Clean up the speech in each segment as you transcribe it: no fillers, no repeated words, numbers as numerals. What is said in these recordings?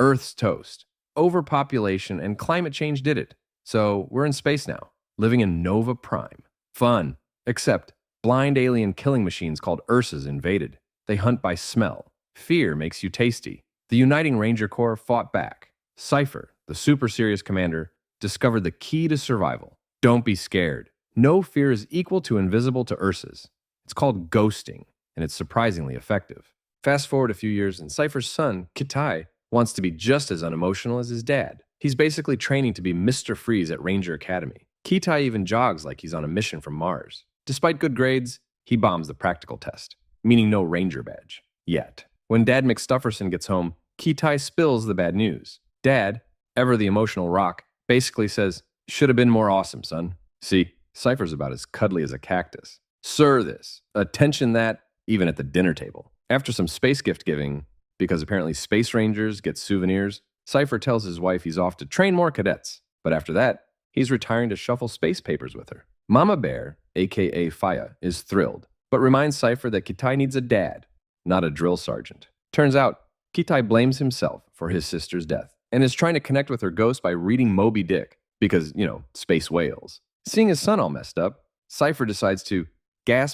Earth's toast. Overpopulation and climate change did it. So we're in space now, living in Nova Prime. Fun. Except blind alien killing machines called Ursas invaded. They hunt by smell. Fear makes you tasty. The Uniting Ranger Corps fought back. Cypher, the super serious commander, discovered the key to survival. Don't be scared. No fear is equal to invisible to Ursas. It's called ghosting, and it's surprisingly effective. Fast forward a few years, and Cypher's son, Kitai, wants to be just as unemotional as his dad. He's basically training to be Mr. Freeze at Ranger Academy. Kitai even jogs like he's on a mission from Mars. Despite good grades, he bombs the practical test, meaning no Ranger badge. Yet. When Dad McStufferson gets home, Kitai spills the bad news. Dad, ever the emotional rock, basically says, "Should have been more awesome, son." See, Cypher's about as cuddly as a cactus. Sir this, attention that, even at the dinner table. After some space gift giving, because apparently space rangers get souvenirs, Cypher tells his wife he's off to train more cadets. But after that, he's retiring to shuffle space papers with her. Mama Bear, aka Faya, is thrilled, but reminds Cypher that Kitai needs a dad, not a drill sergeant. Turns out, Kitai blames himself for his sister's death, and is trying to connect with her ghost by reading Moby Dick, because, space whales. Seeing his son all messed up, Cypher decides to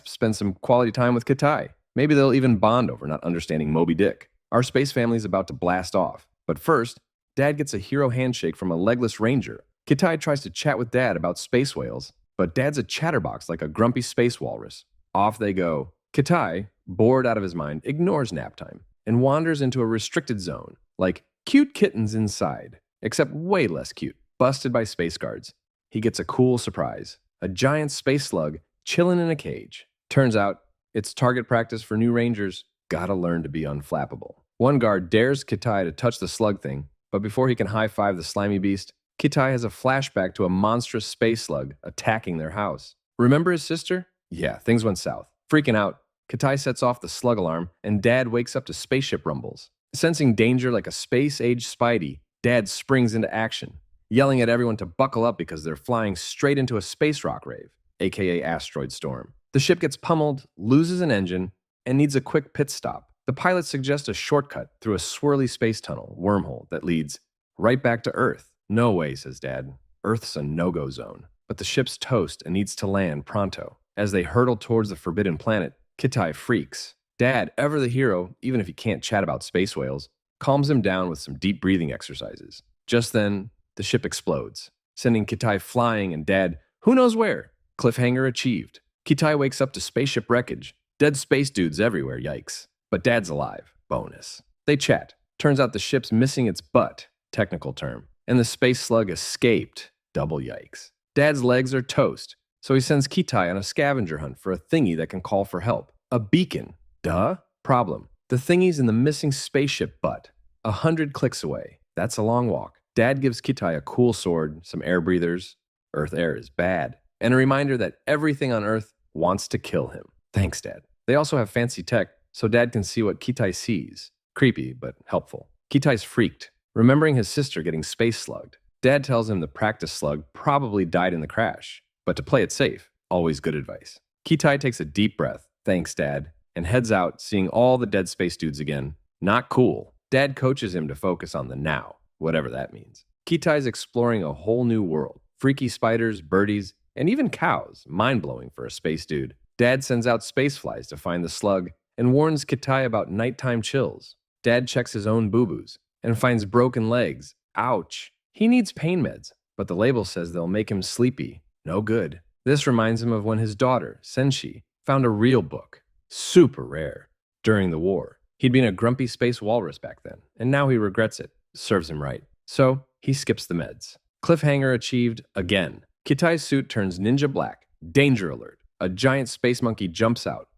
spend some quality time with Kitai. Maybe they'll even bond over not understanding Moby Dick. Our space family's about to blast off. But first, Dad gets a hero handshake from a legless ranger. Kitai tries to chat with Dad about space whales, but Dad's a chatterbox like a grumpy space walrus. Off they go. Kitai, bored out of his mind, ignores nap time and wanders into a restricted zone, like cute kittens inside, except way less cute, busted by space guards. He gets a cool surprise, a giant space slug chilling in a cage. Turns out, it's target practice for new rangers. Gotta learn to be unflappable. One guard dares Kitai to touch the slug thing, but before he can high-five the slimy beast, Kitai has a flashback to a monstrous space slug attacking their house. Remember his sister? Yeah, things went south. Freaking out, Kitai sets off the slug alarm, and Dad wakes up to spaceship rumbles. Sensing danger like a space-age Spidey, Dad springs into action, yelling at everyone to buckle up because they're flying straight into a space rock rave, aka asteroid storm. The ship gets pummeled, loses an engine, and needs a quick pit stop. The pilot suggests a shortcut through a swirly space tunnel wormhole that leads right back to Earth. No way, says Dad. Earth's a no-go zone. But the ship's toast and needs to land pronto. As they hurtle towards the forbidden planet, Kitai freaks. Dad, ever the hero, even if he can't chat about space whales, calms him down with some deep breathing exercises. Just then, the ship explodes, sending Kitai flying and Dad, who knows where? Cliffhanger achieved. Kitai wakes up to spaceship wreckage. Dead space dudes everywhere, yikes. But Dad's alive. Bonus. They chat. Turns out the ship's missing its butt, technical term, and the space slug escaped. Double yikes. Dad's legs are toast, so he sends Kitai on a scavenger hunt for a thingy that can call for help. A beacon. Duh. Problem. The thingy's in the missing spaceship butt. 100 clicks away. That's a long walk. Dad gives Kitai a cool sword, some air breathers. Earth air is bad. And a reminder that everything on Earth wants to kill him. Thanks, Dad. They also have fancy tech, so Dad can see what Kitai sees. Creepy, but helpful. Kitai's freaked, remembering his sister getting space slugged. Dad tells him the practice slug probably died in the crash, but to play it safe, always good advice. Kitai takes a deep breath, thanks, Dad, and heads out, seeing all the dead space dudes again. Not cool. Dad coaches him to focus on the now, whatever that means. Kitai's exploring a whole new world. Freaky spiders, birdies, and even cows. Mind-blowing for a space dude. Dad sends out space flies to find the slug and warns Kitai about nighttime chills. Dad checks his own boo-boos and finds broken legs. Ouch. He needs pain meds, but the label says they'll make him sleepy. No good. This reminds him of when his daughter, Senshi, found a real book. Super rare. During the war. He'd been a grumpy space walrus back then, and now he regrets it. Serves him right. So, he skips the meds. Cliffhanger achieved again. Kitai's suit turns ninja black. Danger alert. A giant space monkey jumps out.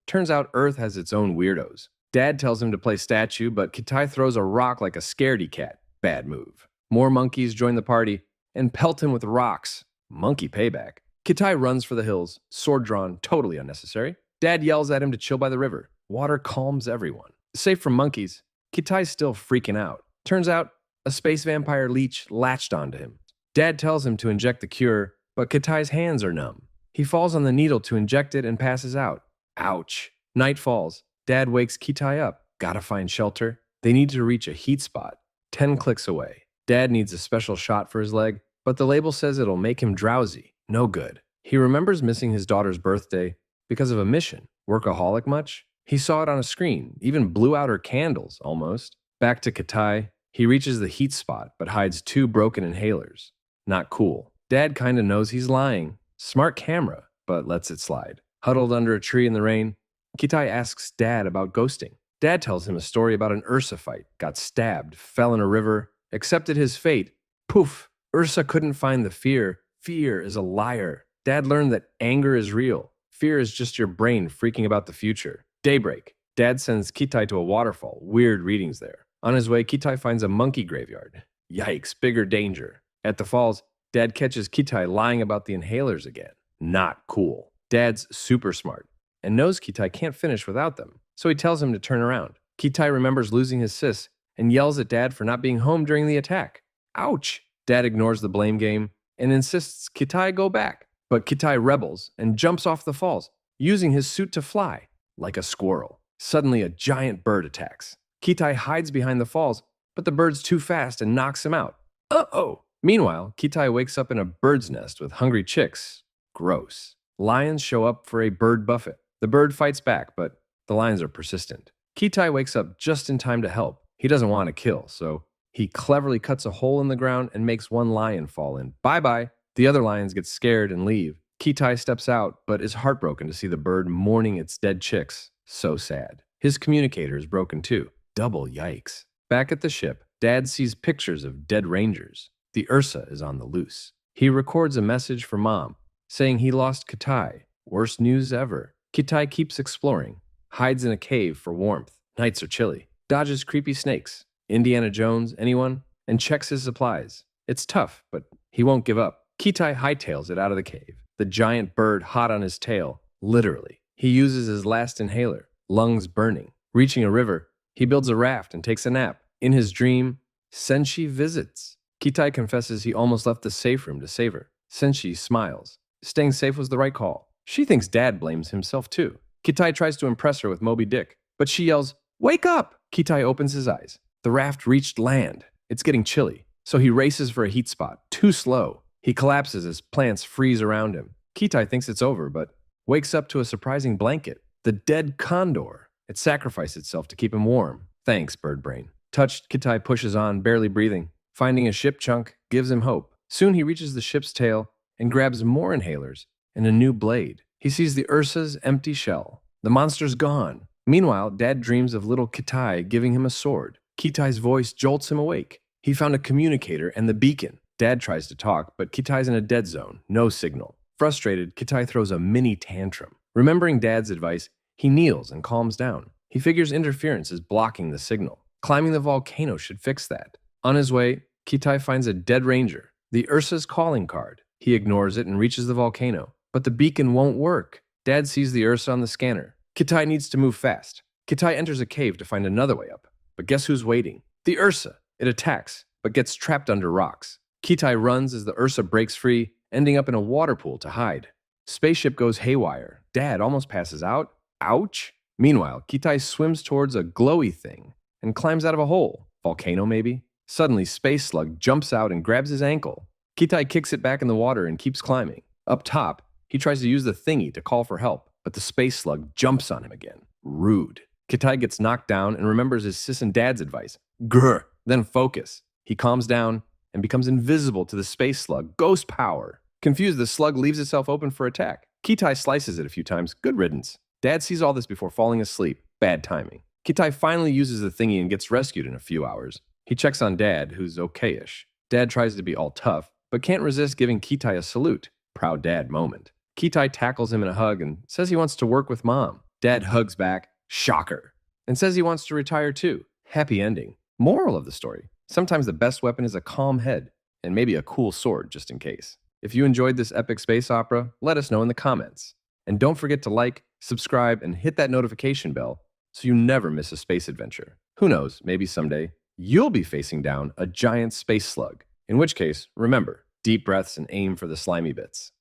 Turns out Earth has its own weirdos. Dad tells him to play statue, but Kitai throws a rock like a scaredy cat. Bad move. More monkeys join the party and pelt him with rocks. Monkey payback. Kitai runs for the hills, sword drawn, totally unnecessary. Dad yells at him to chill by the river. Water calms everyone. Safe from monkeys, Kitai's still freaking out. Turns out, a space vampire leech latched onto him. Dad tells him to inject the cure, but Kitai's hands are numb. He falls on the needle to inject it and passes out. Ouch. Night falls. Dad wakes Kitai up. Gotta find shelter. They need to reach a heat spot 10 clicks away. Dad needs a special shot for his leg, but the label says it'll make him drowsy. No good. He remembers missing his daughter's birthday because of a mission. Workaholic much? He saw it on a screen, even blew out her candles, almost. Back to Katai, he reaches the heat spot, but hides 2 broken inhalers. Not cool. Dad kinda knows he's lying. Smart camera, but lets it slide. Huddled under a tree in the rain, Kitai asks Dad about ghosting. Dad tells him a story about an Ursa fight, got stabbed, fell in a river, accepted his fate. Poof! Ursa couldn't find the fear. Fear is a liar. Dad learned that anger is real. Fear is just your brain freaking about the future. Daybreak. Dad sends Kitai to a waterfall. Weird readings there. On his way, Kitai finds a monkey graveyard. Yikes, bigger danger. At the falls, Dad catches Kitai lying about the inhalers again. Not cool. Dad's super smart and knows Kitai can't finish without them, so he tells him to turn around. Kitai remembers losing his sis and yells at Dad for not being home during the attack. Ouch! Dad ignores the blame game and insists Kitai go back. But Kitai rebels and jumps off the falls, using his suit to fly, like a squirrel. Suddenly, a giant bird attacks. Kitai hides behind the falls, but the bird's too fast and knocks him out. Uh-oh! Meanwhile, Kitai wakes up in a bird's nest with hungry chicks. Gross. Lions show up for a bird buffet. The bird fights back, but the lions are persistent. Kitai wakes up just in time to help. He doesn't want to kill, so he cleverly cuts a hole in the ground and makes one lion fall in. Bye-bye. The other lions get scared and leave. Kitai steps out, but is heartbroken to see the bird mourning its dead chicks. So sad. His communicator is broken too. Double yikes. Back at the ship, Dad sees pictures of dead rangers. The Ursa is on the loose. He records a message for Mom, saying he lost Kitai. Worst news ever. Kitai keeps exploring, hides in a cave for warmth. Nights are chilly. Dodges creepy snakes. Indiana Jones, anyone? And checks his supplies. It's tough, but he won't give up. Kitai hightails it out of the cave. The giant bird hot on his tail, literally. He uses his last inhaler, lungs burning. Reaching a river, he builds a raft and takes a nap. In his dream, Senshi visits. Kitai confesses he almost left the safe room to save her. Senshi smiles. Staying safe was the right call. She thinks Dad blames himself too. Kitai tries to impress her with Moby Dick, but she yells, "Wake up!" Kitai opens his eyes. The raft reached land. It's getting chilly, so he races for a heat spot. Too slow. He collapses as plants freeze around him. Kitai thinks it's over, but wakes up to a surprising blanket. The dead condor. It sacrificed itself to keep him warm. Thanks, bird brain. Touched, Kitai pushes on, barely breathing. Finding a ship chunk gives him hope. Soon he reaches the ship's tail and grabs more inhalers and a new blade. He sees the Ursa's empty shell. The monster's gone. Meanwhile, Dad dreams of little Kitai giving him a sword. Kitai's voice jolts him awake. He found a communicator and the beacon. Dad tries to talk, but Kitai's in a dead zone. No signal. Frustrated, Kitai throws a mini tantrum. Remembering Dad's advice, he kneels and calms down. He figures interference is blocking the signal. Climbing the volcano should fix that. On his way, Kitai finds a dead ranger, the Ursa's calling card. He ignores it and reaches the volcano. But the beacon won't work. Dad sees the Ursa on the scanner. Kitai needs to move fast. Kitai enters a cave to find another way up. But guess who's waiting? The Ursa. It attacks, but gets trapped under rocks. Kitai runs as the Ursa breaks free, ending up in a water pool to hide. Spaceship goes haywire. Dad almost passes out. Ouch! Meanwhile, Kitai swims towards a glowy thing and climbs out of a hole. Volcano, maybe? Suddenly, Space Slug jumps out and grabs his ankle. Kitai kicks it back in the water and keeps climbing. Up top, he tries to use the thingy to call for help, but the Space Slug jumps on him again. Rude. Kitai gets knocked down and remembers his sis and dad's advice. Grr! Then focus. He calms down and becomes invisible to the Space Slug. Ghost power. Confused, the slug leaves itself open for attack. Kitai slices it a few times. Good riddance. Dad sees all this before falling asleep. Bad timing. Kitai finally uses the thingy and gets rescued in a few hours. He checks on Dad, who's okay-ish. Dad tries to be all tough, but can't resist giving Kitai a salute. Proud dad moment. Kitai tackles him in a hug and says he wants to work with Mom. Dad hugs back, shocker, and says he wants to retire too. Happy ending. Moral of the story. Sometimes the best weapon is a calm head, and maybe a cool sword just in case. If you enjoyed this epic space opera, let us know in the comments. And don't forget to like, subscribe, and hit that notification bell so you never miss a space adventure. Who knows, maybe someday you'll be facing down a giant space slug. In which case, remember, deep breaths and aim for the slimy bits.